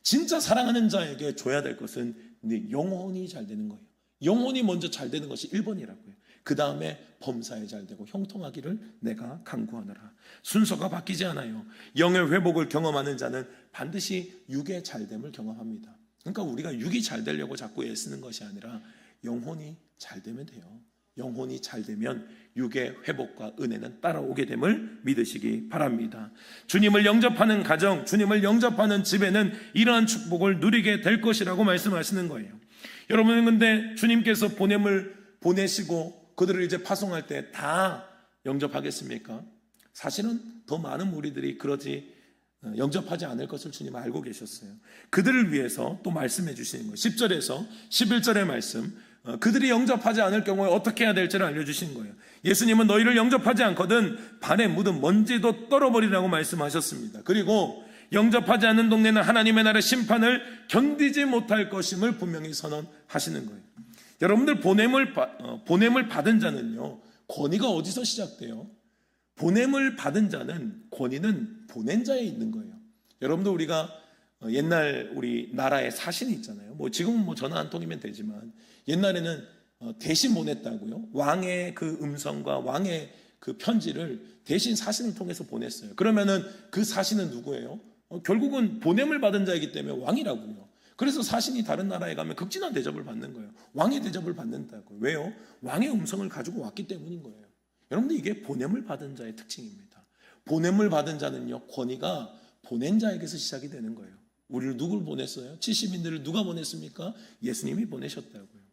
진짜 사랑하는 자에게 줘야 될 것은 네 영혼이 잘 되는 거예요. 영혼이 먼저 잘 되는 것이 1번이라고요. 그 다음에 범사에 잘 되고 형통하기를 내가 간구하노라. 순서가 바뀌지 않아요. 영의 회복을 경험하는 자는 반드시 육의 잘됨을 경험합니다. 그러니까 우리가 육이 잘 되려고 자꾸 애쓰는 것이 아니라 영혼이 잘 되면 돼요. 영혼이 잘 되면 육의 회복과 은혜는 따라오게 됨을 믿으시기 바랍니다. 주님을 영접하는 가정, 주님을 영접하는 집에는 이러한 축복을 누리게 될 것이라고 말씀하시는 거예요. 여러분은 근데 주님께서 보냄을 보내시고 그들을 이제 파송할 때 다 영접하겠습니까? 사실은 더 많은 무리들이 영접하지 않을 것을 주님 알고 계셨어요. 그들을 위해서 또 말씀해 주시는 거예요. 10절에서 11절의 말씀, 그들이 영접하지 않을 경우에 어떻게 해야 될지를 알려주신 거예요. 예수님은 너희를 영접하지 않거든 발에 묻은 먼지도 떨어버리라고 말씀하셨습니다. 그리고 영접하지 않는 동네는 하나님의 나라의 심판을 견디지 못할 것임을 분명히 선언하시는 거예요. 여러분들 보냄을 받은 자는요, 권위가 어디서 시작돼요? 보냄을 받은 자는 권위는 보낸 자에 있는 거예요. 여러분들 우리가 옛날 우리 나라에 사신이 있잖아요. 지금은 전화 한 통이면 되지만 옛날에는 대신 보냈다고요. 왕의 그 음성과 왕의 그 편지를 대신 사신을 통해서 보냈어요. 그러면은 그 사신은 누구예요? 결국은 보냄을 받은 자이기 때문에 왕이라고요. 그래서 사신이 다른 나라에 가면 극진한 대접을 받는 거예요. 왕의 대접을 받는다고요. 왜요? 왕의 음성을 가지고 왔기 때문인 거예요. 여러분들 이게 보냄을 받은 자의 특징입니다. 보냄을 받은 자는요, 권위가 보낸 자에게서 시작이 되는 거예요. 우리를 누굴 보냈어요? 70인들을 누가 보냈습니까? 예수님이 보내셨다고요.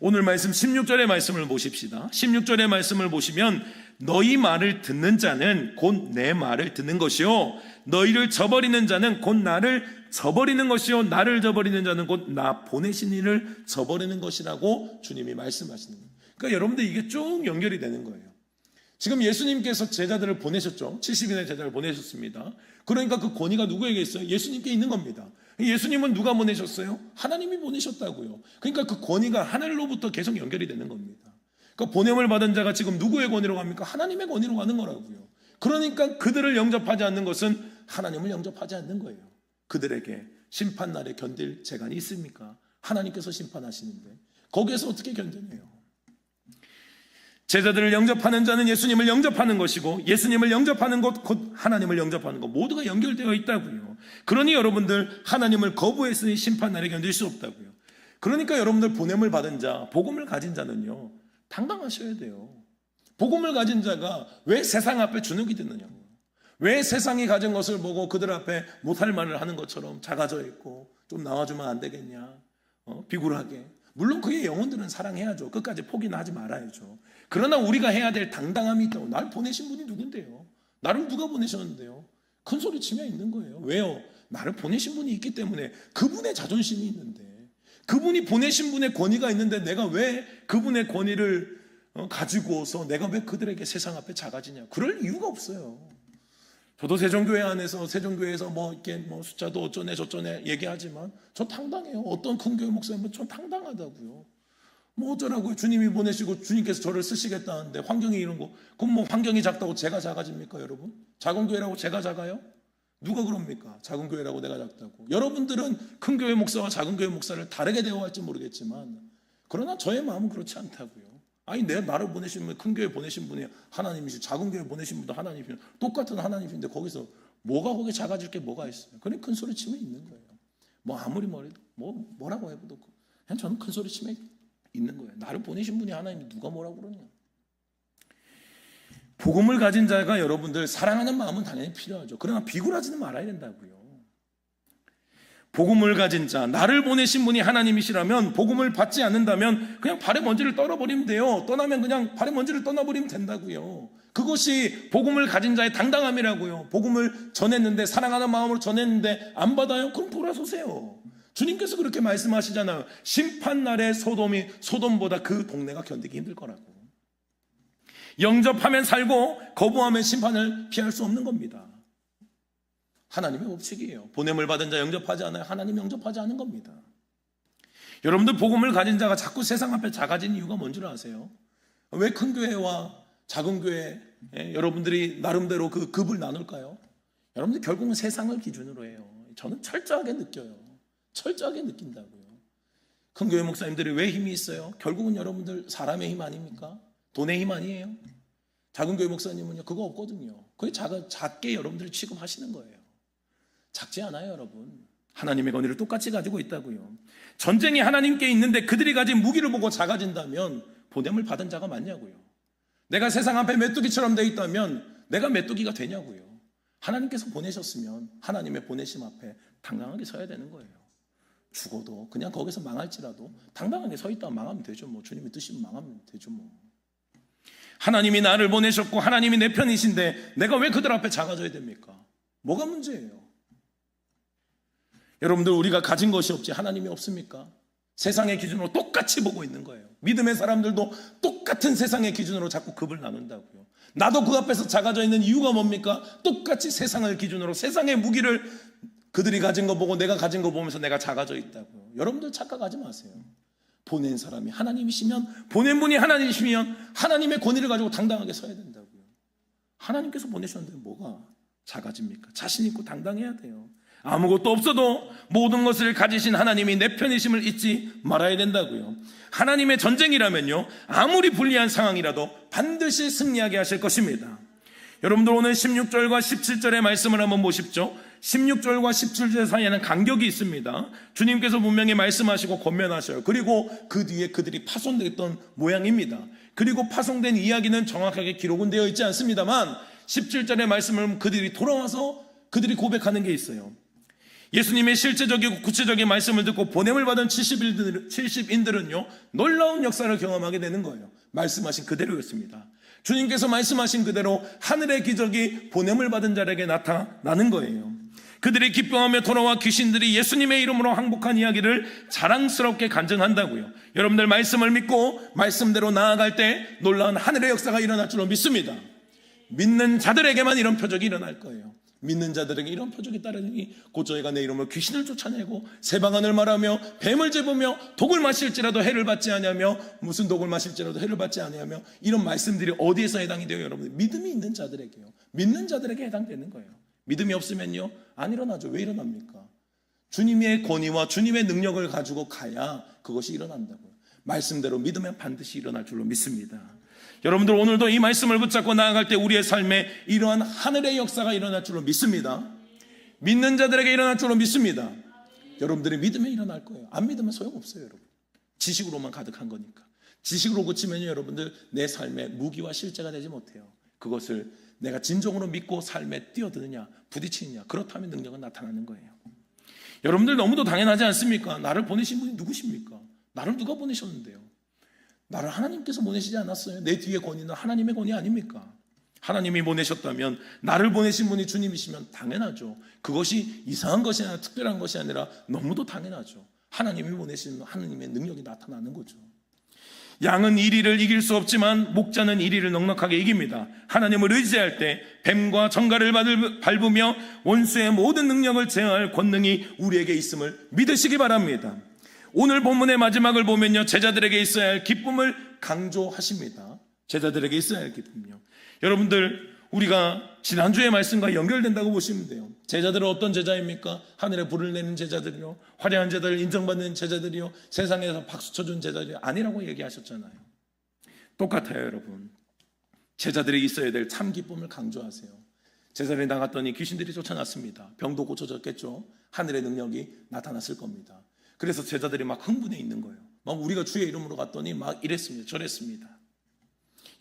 오늘 말씀 16절의 말씀을 보십시다. 16절의 말씀을 보시면 너희 말을 듣는 자는 곧 내 말을 듣는 것이요 너희를 저버리는 자는 곧 나를 저버리는 것이요 나를 저버리는 자는 곧 나 보내신 이를 저버리는 것이라고 주님이 말씀하시는 거예요. 그러니까 여러분들 이게 쭉 연결이 되는 거예요. 지금 예수님께서 제자들을 보내셨죠. 70인의 제자를 보내셨습니다. 그러니까 그 권위가 누구에게 있어요? 예수님께 있는 겁니다. 예수님은 누가 보내셨어요? 하나님이 보내셨다고요. 그러니까 그 권위가 하늘로부터 계속 연결이 되는 겁니다. 그러니까 보냄을 받은 자가 지금 누구의 권위로 갑니까? 하나님의 권위로 가는 거라고요. 그러니까 그들을 영접하지 않는 것은 하나님을 영접하지 않는 거예요. 그들에게 심판날에 견딜 재간이 있습니까? 하나님께서 심판하시는데 거기에서 어떻게 견뎌내요? 제자들을 영접하는 자는 예수님을 영접하는 것이고 예수님을 영접하는 것 곧 하나님을 영접하는 것 모두가 연결되어 있다고요. 그러니 여러분들 하나님을 거부했으니 심판날에 견딜 수 없다고요. 그러니까 여러분들 보냄을 받은 자, 복음을 가진 자는요 당당하셔야 돼요. 복음을 가진 자가 왜 세상 앞에 주눅이 드느냐고요. 왜 세상이 가진 것을 보고 그들 앞에 못할 말을 하는 것처럼 작아져 있고 좀 나와주면 안 되겠냐, 비굴하게. 물론 그의 영혼들은 사랑해야죠. 끝까지 포기는 하지 말아야죠. 그러나 우리가 해야 될 당당함이 있다고. 날 보내신 분이 누군데요? 나를 누가 보내셨는데요? 큰 소리 치며 있는 거예요. 왜요? 나를 보내신 분이 있기 때문에. 그분의 자존심이 있는데, 그분이 보내신 분의 권위가 있는데 내가 왜 그분의 권위를 가지고서 내가 왜 그들에게 세상 앞에 작아지냐? 그럴 이유가 없어요. 저도 세종교회 안에서 세종교회에서 이렇게 숫자도 어쩌네 저쩌네 얘기하지만 저 당당해요. 어떤 큰 교회 목사님은 저 당당하다고요. 어쩌라고요? 주님이 보내시고 주님께서 저를 쓰시겠다는데 환경이 이런 거. 그럼 환경이 작다고 제가 작아집니까, 여러분? 작은 교회라고 제가 작아요? 누가 그럽니까? 작은 교회라고 내가 작다고. 여러분들은 큰 교회 목사와 작은 교회 목사를 다르게 대우할지 모르겠지만 그러나 저의 마음은 그렇지 않다고요. 아니 나를 보내신 분, 큰 교회 보내신 분이 하나님이시고 작은 교회 보내신 분도 하나님이시고 똑같은 하나님인데 거기서 거기 작아질 게 뭐가 있어요? 그냥 큰 소리 치면 있는 거예요. 아무리 뭐라고 해도 그냥 저는 큰 소리 치면 있는 거예요. 나를 보내신 분이 하나님이 누가 뭐라고 그러냐. 복음을 가진 자가 여러분들 사랑하는 마음은 당연히 필요하죠. 그러나 비굴하지는 말아야 된다고요. 복음을 가진 자, 나를 보내신 분이 하나님이시라면 복음을 받지 않는다면 그냥 발에 먼지를 떨어버리면 돼요. 떠나면 그냥 발에 먼지를 떠나버리면 된다고요. 그것이 복음을 가진 자의 당당함이라고요. 복음을 전했는데 사랑하는 마음으로 전했는데 안 받아요? 그럼 돌아서세요. 주님께서 그렇게 말씀하시잖아요. 심판날에 소돔보다 그 동네가 견디기 힘들 거라고. 영접하면 살고 거부하면 심판을 피할 수 없는 겁니다. 하나님의 법칙이에요. 보냄을 받은 자 영접하지 않아요. 하나님 영접하지 않은 겁니다. 여러분들 복음을 가진 자가 자꾸 세상 앞에 작아진 이유가 뭔 줄 아세요? 왜 큰 교회와 작은 교회 여러분들이 나름대로 그 급을 나눌까요? 여러분들 결국은 세상을 기준으로 해요. 저는 철저하게 느껴요. 철저하게 느낀다고요. 큰 교회 목사님들이 왜 힘이 있어요? 결국은 여러분들 사람의 힘 아닙니까? 돈의 힘 아니에요? 작은 교회 목사님은요 그거 없거든요. 그게 작게 여러분들을 취급하시는 거예요. 작지 않아요, 여러분. 하나님의 권위를 똑같이 가지고 있다고요. 전쟁이 하나님께 있는데 그들이 가진 무기를 보고 작아진다면 보냄을 받은 자가 맞냐고요. 내가 세상 앞에 메뚜기처럼 돼 있다면 내가 메뚜기가 되냐고요. 하나님께서 보내셨으면 하나님의 보내심 앞에 당당하게 서야 되는 거예요. 죽어도 그냥 거기서 망할지라도 당당하게 서 있다 망하면 되죠. 주님이 뜻이면 망하면 되죠. 하나님이 나를 보내셨고 하나님이 내 편이신데 내가 왜 그들 앞에 작아져야 됩니까? 뭐가 문제예요? 여러분들 우리가 가진 것이 없지 하나님이 없습니까? 세상의 기준으로 똑같이 보고 있는 거예요. 믿음의 사람들도 똑같은 세상의 기준으로 자꾸 급을 나눈다고요. 나도 그 앞에서 작아져 있는 이유가 뭡니까? 똑같이 세상을 기준으로 세상의 무기를 그들이 가진 거 보고 내가 가진 거 보면서 내가 작아져 있다고요. 여러분들 착각하지 마세요. 보낸 사람이 하나님이시면 보낸 분이 하나님이시면 하나님의 권위를 가지고 당당하게 서야 된다고요. 하나님께서 보내셨는데 뭐가 작아집니까? 자신 있고 당당해야 돼요. 아무것도 없어도 모든 것을 가지신 하나님이 내 편이심을 잊지 말아야 된다고요. 하나님의 전쟁이라면요 아무리 불리한 상황이라도 반드시 승리하게 하실 것입니다. 여러분들 오늘 16절과 17절의 말씀을 한번 보십시오. 16절과 17절 사이에는 간격이 있습니다. 주님께서 분명히 말씀하시고 권면하셔요. 그리고 그 뒤에 그들이 파손됐던 모양입니다. 그리고 파송된 이야기는 정확하게 기록은 되어 있지 않습니다만 17절의 말씀을 그들이 돌아와서 그들이 고백하는 게 있어요. 예수님의 실제적이고 구체적인 말씀을 듣고 보냄을 받은 70인들은요 놀라운 역사를 경험하게 되는 거예요. 말씀하신 그대로였습니다. 주님께서 말씀하신 그대로 하늘의 기적이 보냄을 받은 자에게 나타나는 거예요. 그들이 기뻐하며 돌아와 귀신들이 예수님의 이름으로 항복한 이야기를 자랑스럽게 간증한다고요. 여러분들 말씀을 믿고 말씀대로 나아갈 때 놀라운 하늘의 역사가 일어날 줄로 믿습니다. 믿는 자들에게만 이런 표적이 일어날 거예요. 믿는 자들에게 이런 표적이 따르니 곧 저희가 내 이름으로 귀신을 쫓아내고 새방언을 말하며 뱀을 잡으며 독을 마실지라도 해를 받지 아니하며 무슨 독을 마실지라도 해를 받지 아니하며 이런 말씀들이 어디에서 해당이 돼요? 여러분들 믿음이 있는 자들에게요. 믿는 자들에게 해당되는 거예요. 믿음이 없으면요 안 일어나죠. 왜 일어납니까? 주님의 권위와 주님의 능력을 가지고 가야 그것이 일어난다고요. 말씀대로 믿으면 반드시 일어날 줄로 믿습니다. 여러분들 오늘도 이 말씀을 붙잡고 나아갈 때 우리의 삶에 이러한 하늘의 역사가 일어날 줄로 믿습니다. 믿는 자들에게 일어날 줄로 믿습니다. 여러분들의 믿음에 일어날 거예요. 안 믿으면 소용없어요. 여러분 지식으로만 가득한 거니까. 지식으로 그치면요 여러분들 내 삶에 무기와 실제가 되지 못해요. 그것을 내가 진정으로 믿고 삶에 뛰어드느냐 부딪히느냐 그렇다면 능력은 나타나는 거예요. 여러분들 너무도 당연하지 않습니까? 나를 보내신 분이 누구십니까? 나를 누가 보내셨는데요? 나를 하나님께서 보내시지 않았어요? 내 뒤에 권위는 하나님의 권위 아닙니까? 하나님이 보내셨다면 나를 보내신 분이 주님이시면 당연하죠. 그것이 이상한 것이 아니라 특별한 것이 아니라 너무도 당연하죠. 하나님이 보내신 하나님의 능력이 나타나는 거죠. 양은 이리를 이길 수 없지만 목자는 이리를 넉넉하게 이깁니다. 하나님을 의지할 때 뱀과 정갈을 밟으며 원수의 모든 능력을 제어할 권능이 우리에게 있음을 믿으시기 바랍니다. 오늘 본문의 마지막을 보면요 제자들에게 있어야 할 기쁨을 강조하십니다. 제자들에게 있어야 할 기쁨이요. 여러분들 우리가 지난주의 말씀과 연결된다고 보시면 돼요. 제자들은 어떤 제자입니까? 하늘에 불을 내는 제자들이요, 화려한 제자를 인정받는 제자들이요, 세상에서 박수 쳐준 제자들이 아니라고 얘기하셨잖아요. 똑같아요. 여러분 제자들이 있어야 될 참 기쁨을 강조하세요. 제자들이 나갔더니 귀신들이 쫓아났습니다. 병도 고쳐졌겠죠. 하늘의 능력이 나타났을 겁니다. 그래서 제자들이 막 흥분해 있는 거예요. 막 우리가 주의 이름으로 갔더니 막 이랬습니다. 저랬습니다.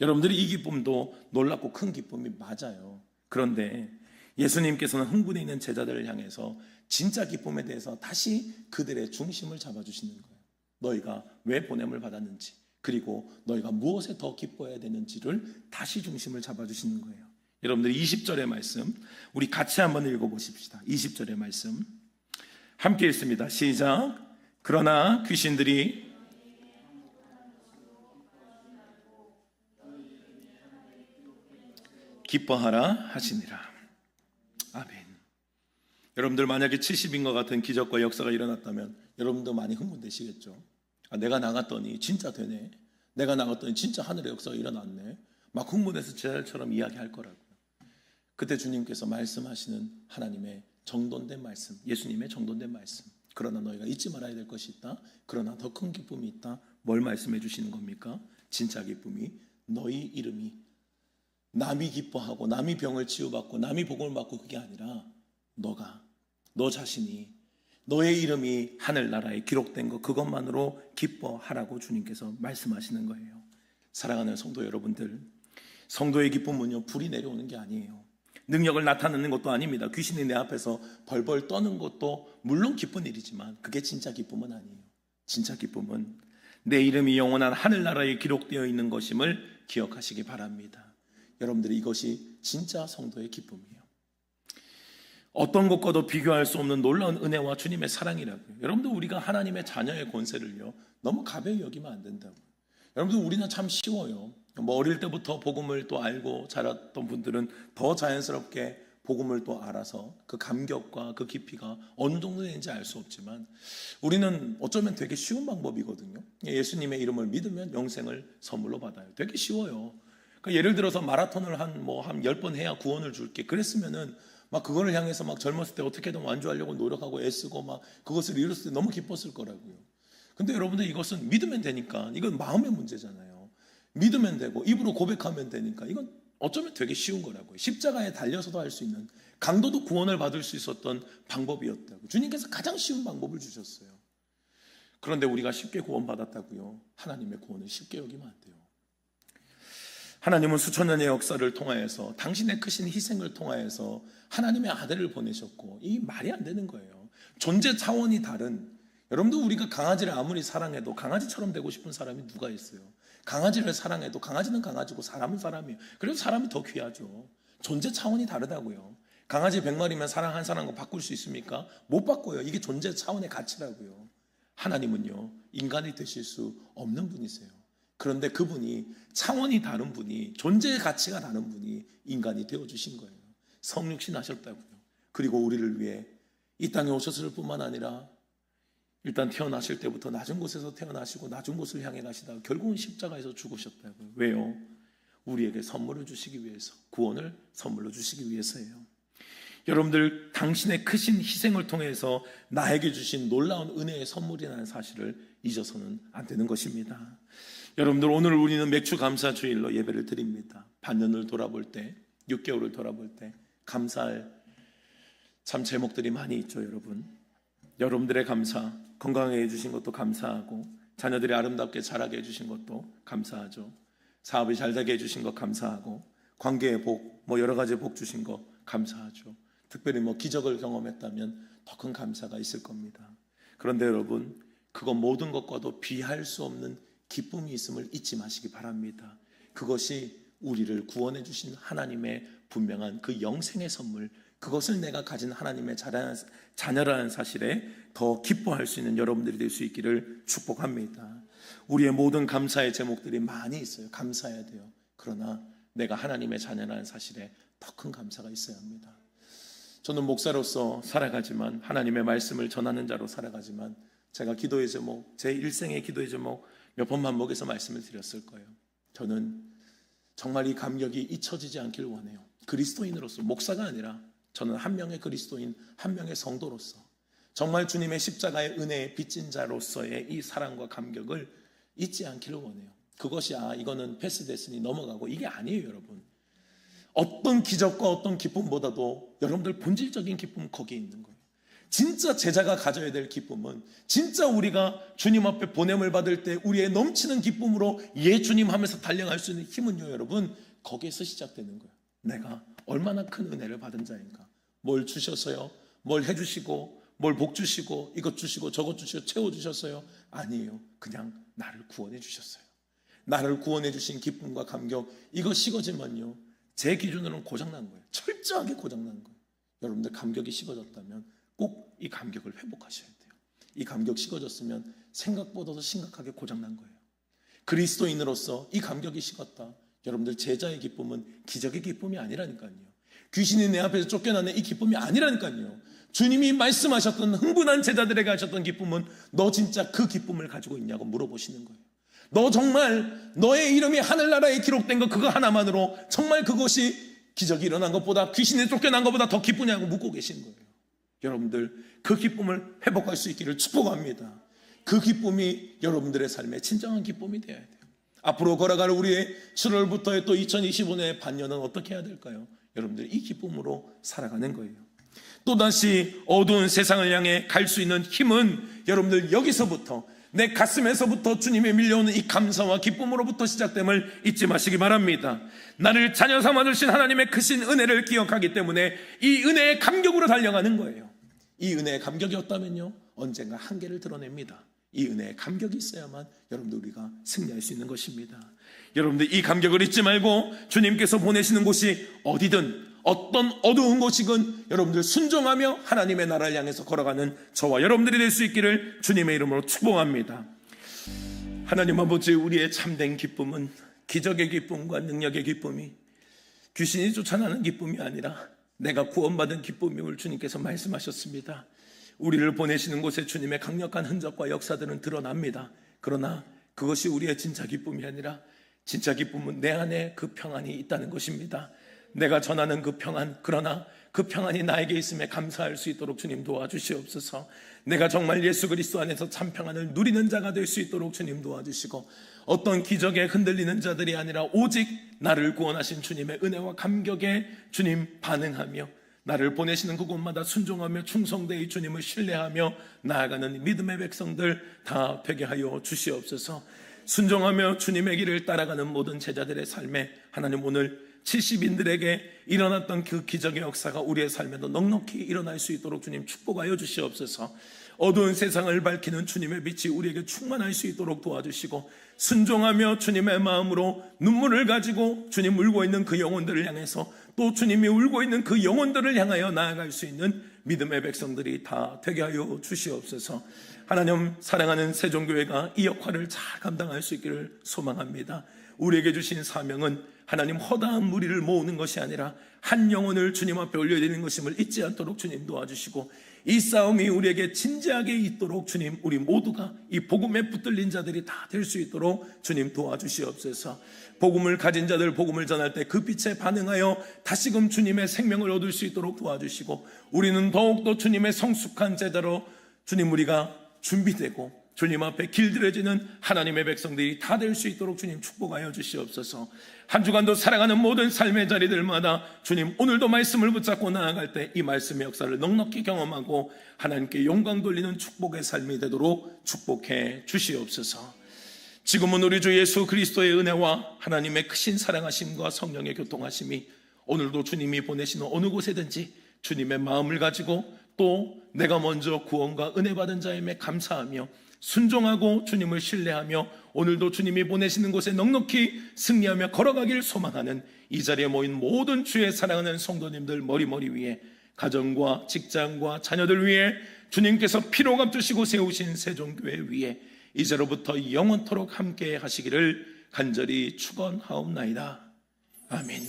여러분들이 이 기쁨도 놀랍고 큰 기쁨이 맞아요. 그런데 예수님께서는 흥분해 있는 제자들을 향해서 진짜 기쁨에 대해서 다시 그들의 중심을 잡아주시는 거예요. 너희가 왜 보냄을 받았는지 그리고 너희가 무엇에 더 기뻐해야 되는지를 다시 중심을 잡아주시는 거예요. 여러분들이 20절의 말씀 우리 같이 한번 읽어보십시다. 20절의 말씀 함께 읽습니다. 시작. 그러나 귀신들이 기뻐하라 하시니라. 아멘. 여러분들 만약에 70인과 같은 기적과 역사가 일어났다면 여러분도 많이 흥분되시겠죠. 내가 나갔더니 진짜 되네. 내가 나갔더니 진짜 하늘의 역사가 일어났네. 막 흥분해서 제자들처럼 이야기할 거라고요. 그때 주님께서 말씀하시는 하나님의 정돈된 말씀, 예수님의 정돈된 말씀. 그러나 너희가 잊지 말아야 될 것이 있다. 그러나 더 큰 기쁨이 있다. 뭘 말씀해 주시는 겁니까? 진짜 기쁨이 너희 이름이 남이 기뻐하고 남이 병을 치유받고 남이 복을 받고 그게 아니라 너 자신이 너의 이름이 하늘나라에 기록된 것 그것만으로 기뻐하라고 주님께서 말씀하시는 거예요. 사랑하는 성도 여러분들, 성도의 기쁨은요 불이 내려오는 게 아니에요. 능력을 나타내는 것도 아닙니다. 귀신이 내 앞에서 벌벌 떠는 것도 물론 기쁜 일이지만 그게 진짜 기쁨은 아니에요. 진짜 기쁨은 내 이름이 영원한 하늘나라에 기록되어 있는 것임을 기억하시기 바랍니다. 여러분들이 이것이 진짜 성도의 기쁨이에요. 어떤 것과도 비교할 수 없는 놀라운 은혜와 주님의 사랑이라고요. 여러분들 우리가 하나님의 자녀의 권세를요 너무 가벼이 여기면 안 된다고요. 여러분들 우리는 참 쉬워요. 뭐 어릴 때부터 복음을 또 알고 자랐던 분들은 더 자연스럽게 복음을 또 알아서 그 감격과 그 깊이가 어느 정도 되는지 알 수 없지만 우리는 어쩌면 되게 쉬운 방법이거든요. 예수님의 이름을 믿으면 영생을 선물로 받아요. 되게 쉬워요. 그러니까 예를 들어서 마라톤을 한 10번 해야 구원을 줄게 그랬으면은 막 그거를 향해서 막 젊었을 때 어떻게든 완주하려고 노력하고 애쓰고 막 그것을 이뤘을 때 너무 기뻤을 거라고요. 근데 여러분들 이것은 믿으면 되니까 이건 마음의 문제잖아요. 믿으면 되고 입으로 고백하면 되니까 이건 어쩌면 되게 쉬운 거라고요. 십자가에 달려서도 할 수 있는 강도도 구원을 받을 수 있었던 방법이었다고. 주님께서 가장 쉬운 방법을 주셨어요. 그런데 우리가 쉽게 구원받았다고요? 하나님의 구원을 쉽게 여기면 안 돼요. 하나님은 수천 년의 역사를 통하여서 당신의 크신 희생을 통하여서 하나님의 아들을 보내셨고, 이 말이 안 되는 거예요. 존재 차원이 다른, 여러분들 우리가 강아지를 아무리 사랑해도 강아지처럼 되고 싶은 사람이 누가 있어요? 강아지를 사랑해도 강아지는 강아지고 사람은 사람이에요. 그래서 사람이 더 귀하죠. 존재 차원이 다르다고요. 강아지 100마리면 사랑 한 사람과 바꿀 수 있습니까? 못 바꿔요. 이게 존재 차원의 가치라고요. 하나님은요, 인간이 되실 수 없는 분이세요. 그런데 그분이, 차원이 다른 분이, 존재의 가치가 다른 분이 인간이 되어주신 거예요. 성육신 하셨다고요. 그리고 우리를 위해 이 땅에 오셨을 뿐만 아니라 일단 태어나실 때부터 낮은 곳에서 태어나시고 낮은 곳을 향해 가시다가 결국은 십자가에서 죽으셨다고요. 왜요? 우리에게 선물을 주시기 위해서, 구원을 선물로 주시기 위해서예요. 여러분들, 당신의 크신 희생을 통해서 나에게 주신 놀라운 은혜의 선물이라는 사실을 잊어서는 안 되는 것입니다. 여러분들, 오늘 우리는 맥주 감사 주일로 예배를 드립니다. 반년을 돌아볼 때, 6개월을 돌아볼 때 감사할 참 제목들이 많이 있죠. 여러분들의 감사, 건강하게 해주신 것도 감사하고, 자녀들이 아름답게 자라게 해주신 것도 감사하죠. 사업이 잘 되게 해주신 것 감사하고, 관계의 복, 여러 가지 복 주신 거 감사하죠. 특별히 기적을 경험했다면 더 큰 감사가 있을 겁니다. 그런데 여러분, 그거 모든 것과도 비할 수 없는 기쁨이 있음을 잊지 마시기 바랍니다. 그것이 우리를 구원해 주신 하나님의 분명한 그 영생의 선물, 그것을 내가 가진 하나님의 자녀라는 사실에 더 기뻐할 수 있는 여러분들이 될 수 있기를 축복합니다. 우리의 모든 감사의 제목들이 많이 있어요. 감사해야 돼요. 그러나 내가 하나님의 자녀라는 사실에 더 큰 감사가 있어야 합니다. 저는 목사로서 살아가지만, 하나님의 말씀을 전하는 자로 살아가지만, 제가 기도의 제목, 제 일생의 기도의 제목 몇 번 반복해서 말씀을 드렸을 거예요. 저는 정말 이 감격이 잊혀지지 않길 원해요. 그리스도인으로서, 목사가 아니라 저는 한 명의 그리스도인, 한 명의 성도로서 정말 주님의 십자가의 은혜에 빚진 자로서의 이 사랑과 감격을 잊지 않기를 원해요. 그것이 이거는 패스됐으니 넘어가고, 이게 아니에요. 여러분, 어떤 기적과 어떤 기쁨보다도 여러분들 본질적인 기쁨은 거기에 있는 거예요. 진짜 제자가 가져야 될 기쁨은, 진짜 우리가 주님 앞에 보냄을 받을 때 우리의 넘치는 기쁨으로 예 주님 하면서 달려갈 수 있는 힘은요, 여러분, 거기에서 시작되는 거예요. 내가 얼마나 큰 은혜를 받은 자인가. 뭘 주셔서요? 뭘 해주시고, 뭘 복 주시고, 이것 주시고 저것 주시고 채워주셨어요? 아니에요. 그냥 나를 구원해 주셨어요. 나를 구원해 주신 기쁨과 감격, 이거 식어지면요, 제 기준으로는 고장난 거예요. 철저하게 고장난 거예요. 여러분들, 감격이 식어졌다면 꼭 이 감격을 회복하셔야 돼요. 이 감격 식어졌으면 생각보다도 심각하게 고장난 거예요. 그리스도인으로서 이 감격이 식었다. 여러분들, 제자의 기쁨은 기적의 기쁨이 아니라니까요. 귀신이 내 앞에서 쫓겨나는 이 기쁨이 아니라니까요. 주님이 말씀하셨던, 흥분한 제자들에게 하셨던 기쁨은, 너 진짜 그 기쁨을 가지고 있냐고 물어보시는 거예요. 너 정말 너의 이름이 하늘나라에 기록된 거, 그거 하나만으로 정말 그것이 기적이 일어난 것보다, 귀신이 쫓겨난 것보다 더 기쁘냐고 묻고 계신 거예요. 여러분들, 그 기쁨을 회복할 수 있기를 축복합니다. 그 기쁨이 여러분들의 삶의 진정한 기쁨이 되어야 돼요. 앞으로 걸어갈 우리의 7월부터의 또 2025년의 반년은 어떻게 해야 될까요? 여러분들, 이 기쁨으로 살아가는 거예요. 또다시 어두운 세상을 향해 갈 수 있는 힘은 여러분들, 여기서부터, 내 가슴에서부터 주님의 밀려오는 이 감사와 기쁨으로부터 시작됨을 잊지 마시기 바랍니다. 나를 자녀 삼아주신 하나님의 크신 은혜를 기억하기 때문에 이 은혜의 감격으로 달려가는 거예요. 이 은혜의 감격이 없다면요, 언젠가 한계를 드러냅니다. 이 은혜의 감격이 있어야만 여러분들, 우리가 승리할 수 있는 것입니다. 여러분들, 이 감격을 잊지 말고 주님께서 보내시는 곳이 어디든, 어떤 어두운 곳이건 여러분들 순종하며 하나님의 나라를 향해서 걸어가는 저와 여러분들이 될 수 있기를 주님의 이름으로 축복합니다. 하나님 아버지, 우리의 참된 기쁨은 기적의 기쁨과 능력의 기쁨이, 귀신이 쫓아나는 기쁨이 아니라 내가 구원받은 기쁨임을 주님께서 말씀하셨습니다. 우리를 보내시는 곳에 주님의 강력한 흔적과 역사들은 드러납니다. 그러나 그것이 우리의 진짜 기쁨이 아니라, 진짜 기쁨은 내 안에 그 평안이 있다는 것입니다. 내가 전하는 그 평안, 그러나 그 평안이 나에게 있음에 감사할 수 있도록 주님 도와주시옵소서. 내가 정말 예수 그리스도 안에서 참 평안을 누리는 자가 될 수 있도록 주님 도와주시고, 어떤 기적에 흔들리는 자들이 아니라 오직 나를 구원하신 주님의 은혜와 감격에 주님 반응하며 나를 보내시는 그곳마다 순종하며 충성되이 주님을 신뢰하며 나아가는 믿음의 백성들 다 되게 하여 주시옵소서. 순종하며 주님의 길을 따라가는 모든 제자들의 삶에 하나님 오늘 70인들에게 일어났던 그 기적의 역사가 우리의 삶에도 넉넉히 일어날 수 있도록 주님 축복하여 주시옵소서. 어두운 세상을 밝히는 주님의 빛이 우리에게 충만할 수 있도록 도와주시고, 순종하며 주님의 마음으로 눈물을 가지고 주님 울고 있는 그 영혼들을 향해서 또 주님이 울고 있는 그 영혼들을 향하여 나아갈 수 있는 믿음의 백성들이 다 되게 하여 주시옵소서. 하나님, 사랑하는 세종교회가 이 역할을 잘 감당할 수 있기를 소망합니다. 우리에게 주신 사명은 하나님 허다한 무리를 모으는 것이 아니라 한 영혼을 주님 앞에 올려드리는 것임을 잊지 않도록 주님 도와주시고, 이 싸움이 우리에게 진지하게 있도록 주님, 우리 모두가 이 복음에 붙들린 자들이 다 될 수 있도록 주님 도와주시옵소서. 복음을 가진 자들 복음을 전할 때 그 빛에 반응하여 다시금 주님의 생명을 얻을 수 있도록 도와주시고, 우리는 더욱더 주님의 성숙한 제자로 주님 우리가 준비되고 주님 앞에 길들여지는 하나님의 백성들이 다 될 수 있도록 주님 축복하여 주시옵소서. 한 주간도 살아가는 모든 삶의 자리들마다 주님 오늘도 말씀을 붙잡고 나아갈 때 이 말씀의 역사를 넉넉히 경험하고 하나님께 영광 돌리는 축복의 삶이 되도록 축복해 주시옵소서. 지금은 우리 주 예수 그리스도의 은혜와 하나님의 크신 사랑하심과 성령의 교통하심이 오늘도 주님이 보내시는 어느 곳에든지 주님의 마음을 가지고 또 내가 먼저 구원과 은혜 받은 자임에 감사하며 순종하고 주님을 신뢰하며 오늘도 주님이 보내시는 곳에 넉넉히 승리하며 걸어가길 소망하는 이 자리에 모인 모든 주의 사랑하는 성도님들 머리 위에, 가정과 직장과 자녀들 위에 주님께서 피로 갚으시고 세우신 세종교회 위에 이제로부터 영원토록 함께 하시기를 간절히 축원하옵나이다. 아멘.